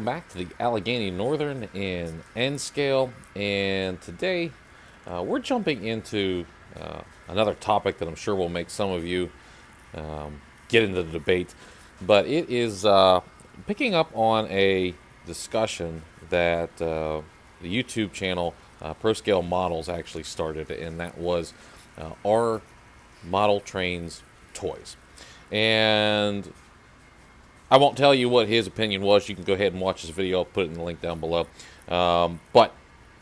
back to the Allegheny Northern in N scale, and today we're jumping into another topic that I'm sure will make some of you get into the debate, but it is picking up on a discussion that the YouTube channel Pro Scale Models actually started, and that was are model trains toys? And I won't tell you what his opinion was. You can go ahead and watch this video. I'll put it in the link down below. But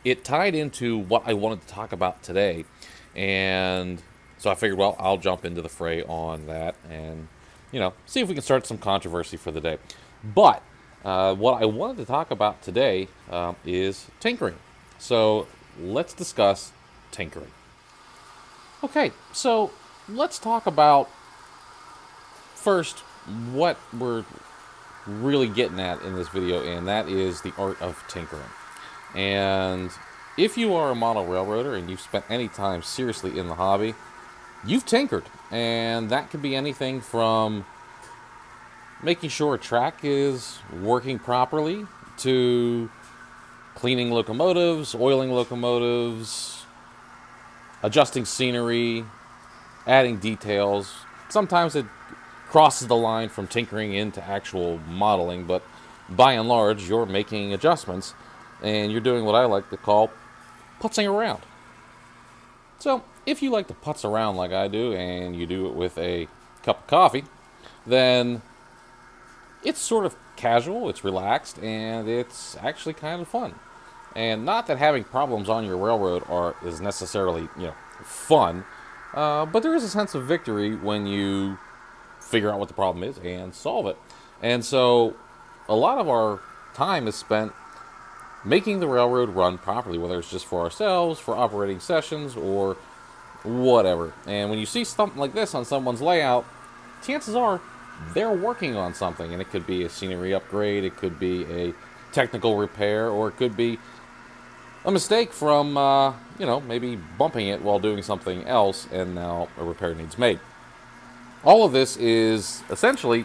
it tied into what I wanted to talk about today. And so I figured, well, I'll jump into the fray on that and, see if we can start some controversy for the day. But what I wanted to talk about today is tinkering. So let's discuss tinkering. Okay, so let's talk about first what we're really getting at in this video, and that is the art of tinkering. And if you are a model railroader and you've spent any time seriously in the hobby, you've tinkered. And that could be anything from making sure a track is working properly to cleaning locomotives, oiling locomotives, adjusting scenery, adding details. Sometimes it crosses the line from tinkering into actual modeling, but by and large, you're making adjustments, and you're doing what I like to call putzing around. So, if you like to putz around like I do, and you do it with a cup of coffee, then it's sort of casual, it's relaxed, and it's actually kind of fun. And not that having problems on your railroad is necessarily, fun, but there is a sense of victory when you figure out what the problem is and solve it. And so a lot of our time is spent making the railroad run properly, whether it's just for ourselves, for operating sessions, or whatever. And when you see something like this on someone's layout, chances are they're working on something. And it could be a scenery upgrade, it could be a technical repair, or it could be a mistake from, maybe bumping it while doing something else, and now a repair needs made. All of this is essentially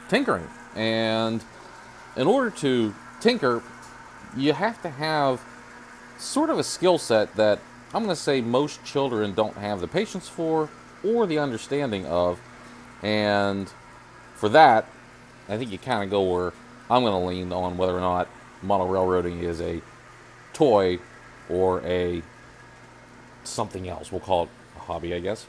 tinkering. And in order to tinker, you have to have sort of a skill set that I'm going to say most children don't have the patience for or the understanding of. And for that, I think you kind of go where I'm going to lean on whether or not model railroading is a toy or a something else. We'll call it a hobby, I guess.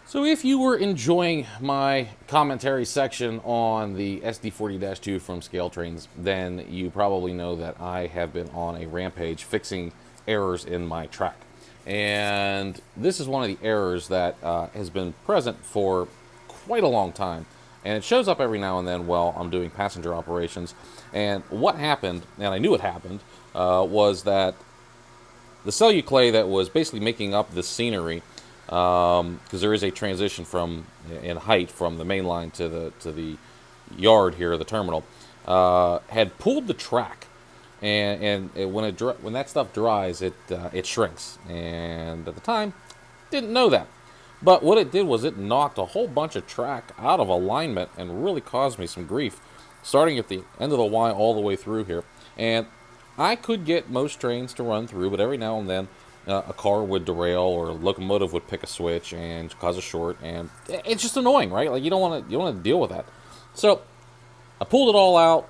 So if you were enjoying my commentary section on the SD40-2 from Scale Trains, then you probably know that I have been on a rampage fixing errors in my track. And this is one of the errors that has been present for quite a long time. And it shows up every now and then while I'm doing passenger operations. And what happened, and I knew it happened, was that the celluclay that was basically making up the scenery, because there is a transition in height from the main line to the yard here, the terminal, had pulled the track, and when that stuff dries, it shrinks. And at the time, didn't know that, but what it did was it knocked a whole bunch of track out of alignment and really caused me some grief, starting at the end of the Y all the way through here. And I could get most trains to run through, but every now and then a car would derail or a locomotive would pick a switch and cause a short, and it's just annoying, right? Like you don't want to deal with that. So I pulled it all out,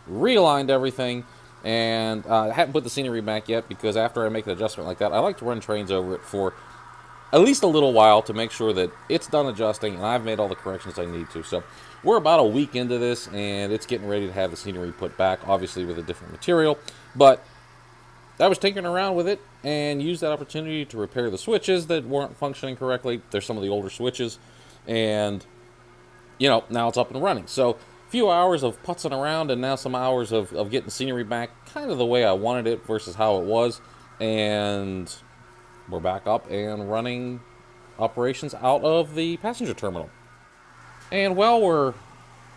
realigned everything, and I haven't put the scenery back yet because after I make an adjustment like that, I like to run trains over it for at least a little while to make sure that it's done adjusting and I've made all the corrections I need to. So we're about a week into this, and it's getting ready to have the scenery put back, obviously with a different material, but I was tinkering around with it and used that opportunity to repair the switches that weren't functioning correctly. There's some of the older switches, and now it's up and running. So a few hours of putzing around and now some hours of getting scenery back kind of the way I wanted it versus how it was, and we're back up and running operations out of the passenger terminal. And while we're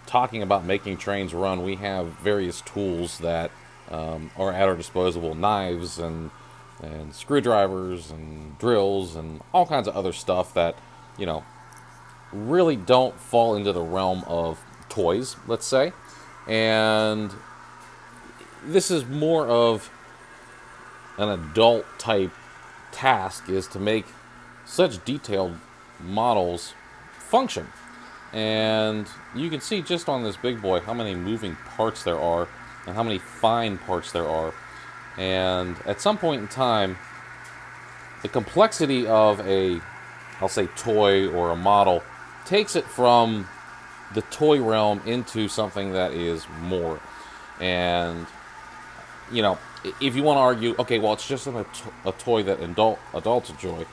talking about making trains run, we have various tools that are at our disposal, knives and screwdrivers and drills and all kinds of other stuff that, really don't fall into the realm of toys, let's say. And this is more of an adult type task, is to make such detailed models function. And you can see just on this big boy how many moving parts there are and how many fine parts there are. And at some point in time, the complexity of a, I'll say, toy or a model takes it from the toy realm into something that is more. And, you know, if you want to argue, okay, well, it's just a toy that adults enjoy.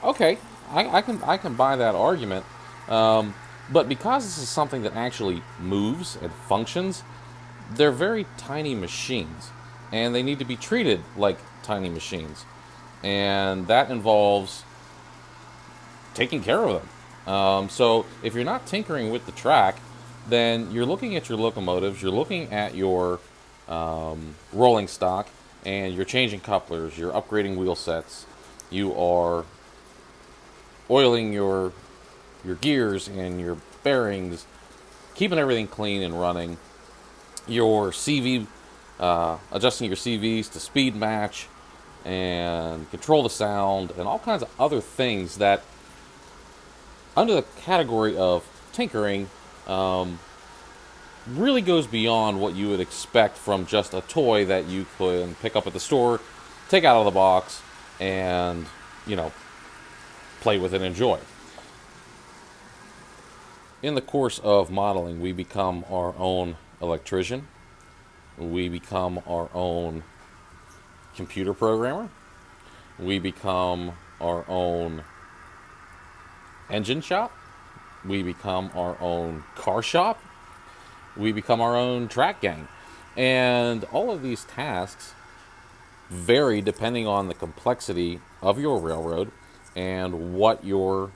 Okay, I can buy that argument. But because this is something that actually moves and functions, they're very tiny machines, and they need to be treated like tiny machines, and that involves taking care of them. So if you're not tinkering with the track, then you're looking at your locomotives, you're looking at your rolling stock, and you're changing couplers, you're upgrading wheel sets, you are oiling your gears and your bearings, keeping everything clean and running, your CV, adjusting your CVs to speed match and control the sound, and all kinds of other things that, under the category of tinkering, really goes beyond what you would expect from just a toy that you can pick up at the store, take out of the box, and, you know, play with and enjoy. In the course of modeling, we become our own electrician. We become our own computer programmer. We become our own engine shop. We become our own car shop. We become our own track gang. And all of these tasks vary depending on the complexity of your railroad and what you're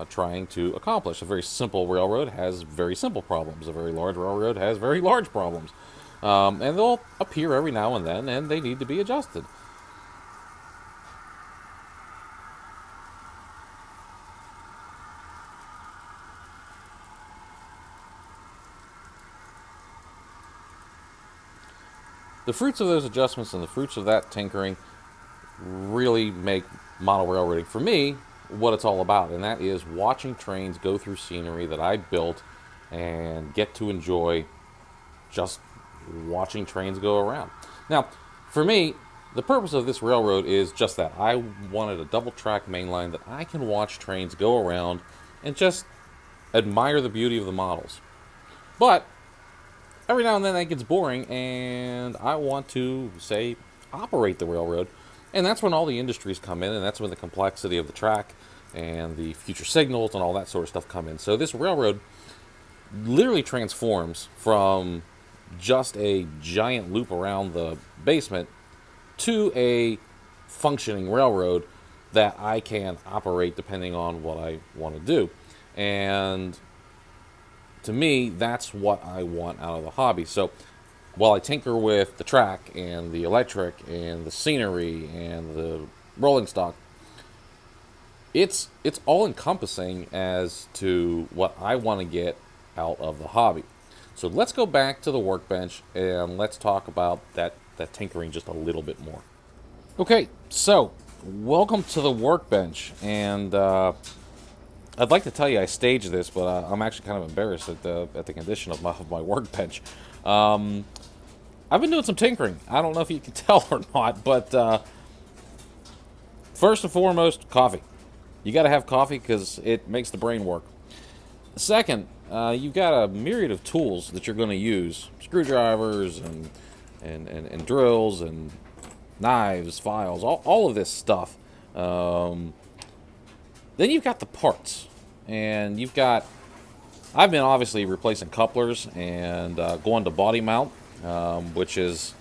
trying to accomplish. A very simple railroad has very simple problems. A very large railroad has very large problems. And they'll appear every now and then, and they need to be adjusted. The fruits of those adjustments and the fruits of that tinkering really make model railroading, for me, what it's all about, and that is watching trains go through scenery that I built and get to enjoy just watching trains go around. Now, for me, the purpose of this railroad is just that. I wanted a double track mainline that I can watch trains go around and just admire the beauty of the models. But every now and then that gets boring, and I want to, say, operate the railroad. And that's when all the industries come in, and that's when the complexity of the track and the future signals and all that sort of stuff come in. So this railroad literally transforms from just a giant loop around the basement to a functioning railroad that I can operate depending on what I want to do. And to me, that's what I want out of the hobby. So while I tinker with the track and the electric and the scenery and the rolling stock, it's all encompassing as to what I want to get out of the hobby. So let's go back to the workbench and let's talk about that tinkering just a little bit more. Okay, so welcome to the workbench, and I'd like to tell you I staged this, but I'm actually kind of embarrassed at the condition of my workbench. I've been doing some tinkering. I don't know if you can tell or not, but first and foremost, coffee. You got to have coffee because it makes the brain work. Second, you've got a myriad of tools that you're going to use: screwdrivers and drills and knives, files, all of this stuff. Then you've got the parts, and you've got. I've been obviously replacing couplers and going to body mount, which is,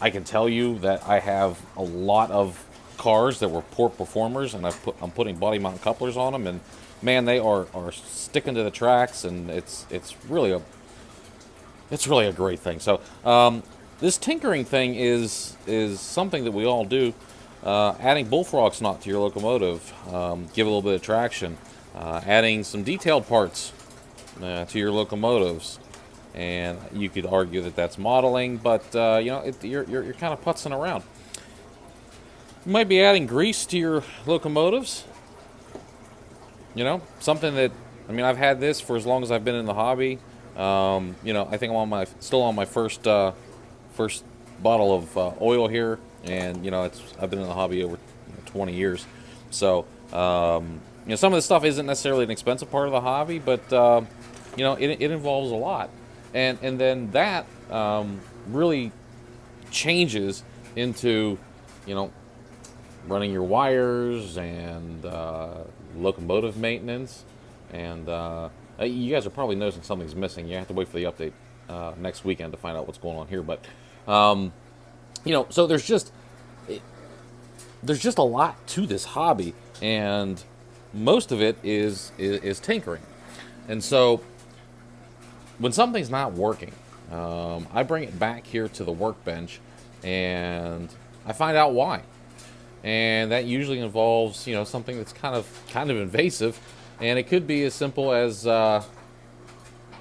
I can tell you that I have a lot of cars that were poor performers, and I'm putting body mount couplers on them, and man, they are sticking to the tracks, and it's really a great thing. So this tinkering thing is something that we all do. Adding bullfrog snot to your locomotive, give a little bit of traction. Adding some detailed parts to your locomotives, and you could argue that that's modeling, but you know, you're kind of putzing around. You might be adding grease to your locomotives. You know, something that, I mean, I've had this for as long as I've been in the hobby. You know, I think I'm on my still on my first bottle of oil here, and you know, I've been in the hobby over 20 years. So you know, some of this stuff isn't necessarily an expensive part of the hobby, but you know, it involves a lot, and then that really changes into, you know, running your wires and locomotive maintenance, and you guys are probably noticing something's missing. You have to wait for the update next weekend to find out what's going on here. But you know, so there's just a lot to this hobby, and most of it is tinkering. And so when something's not working, I bring it back here to the workbench, and I find out why. And that usually involves, you know, something that's kind of invasive, and it could be as simple as you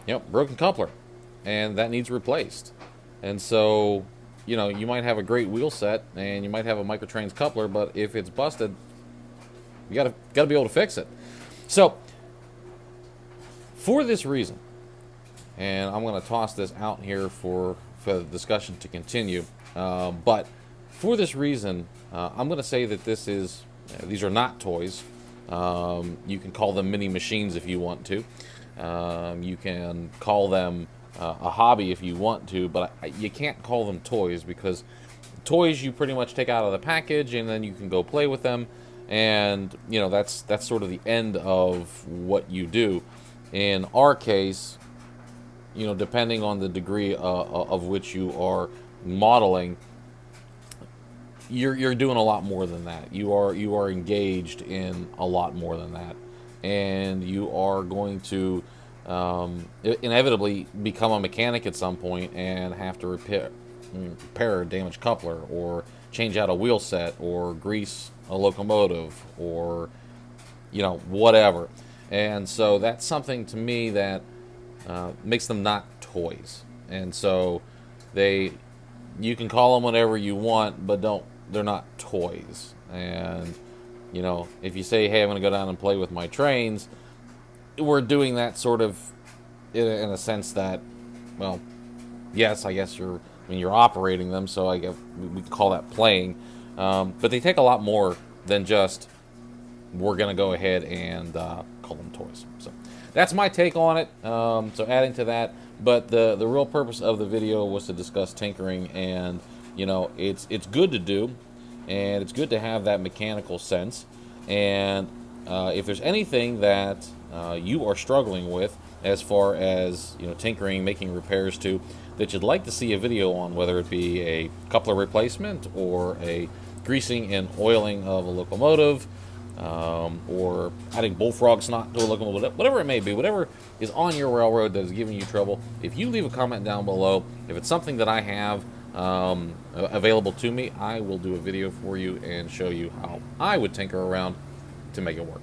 know, broken coupler, and that needs replaced. And so, you know, you might have a great wheel set, and you might have a microtrains coupler, but if it's busted, you gotta be able to fix it. So, for this reason, and I'm going to toss this out here for the discussion to continue, but for this reason, I'm going to say that these are not toys. You can call them mini machines if you want to. You can call them a hobby if you want to, but you can't call them toys, because toys you pretty much take out of the package and then you can go play with them, and you know, that's sort of the end of what you do. In our case, you know, depending on the degree of which you are modeling, you're doing a lot more than that. You are engaged in a lot more than that, and you are going to inevitably become a mechanic at some point and have to repair a damaged coupler, or change out a wheel set, or grease a locomotive, or you know, whatever. And so that's something to me that makes them not toys. And so you can call them whatever you want, but they're not toys. And you know, if you say, hey, I'm going to go down and play with my trains, we're doing that sort of in a sense that, well, yes, I guess you're operating them, so I guess we can call that playing. But they take a lot more than just, we're going to go ahead and call them toys. So that's my take on it. So adding to that, but the real purpose of the video was to discuss tinkering, and you know, it's good to do, and it's good to have that mechanical sense. And if there's anything that you are struggling with as far as, you know, tinkering, making repairs to, that you'd like to see a video on, whether it be a coupler replacement or a greasing and oiling of a locomotive, or adding bullfrog snot to a locomotive, whatever it may be, whatever is on your railroad that is giving you trouble, if you leave a comment down below, if it's something that I have available to me, I will do a video for you and show you how I would tinker around to make it work.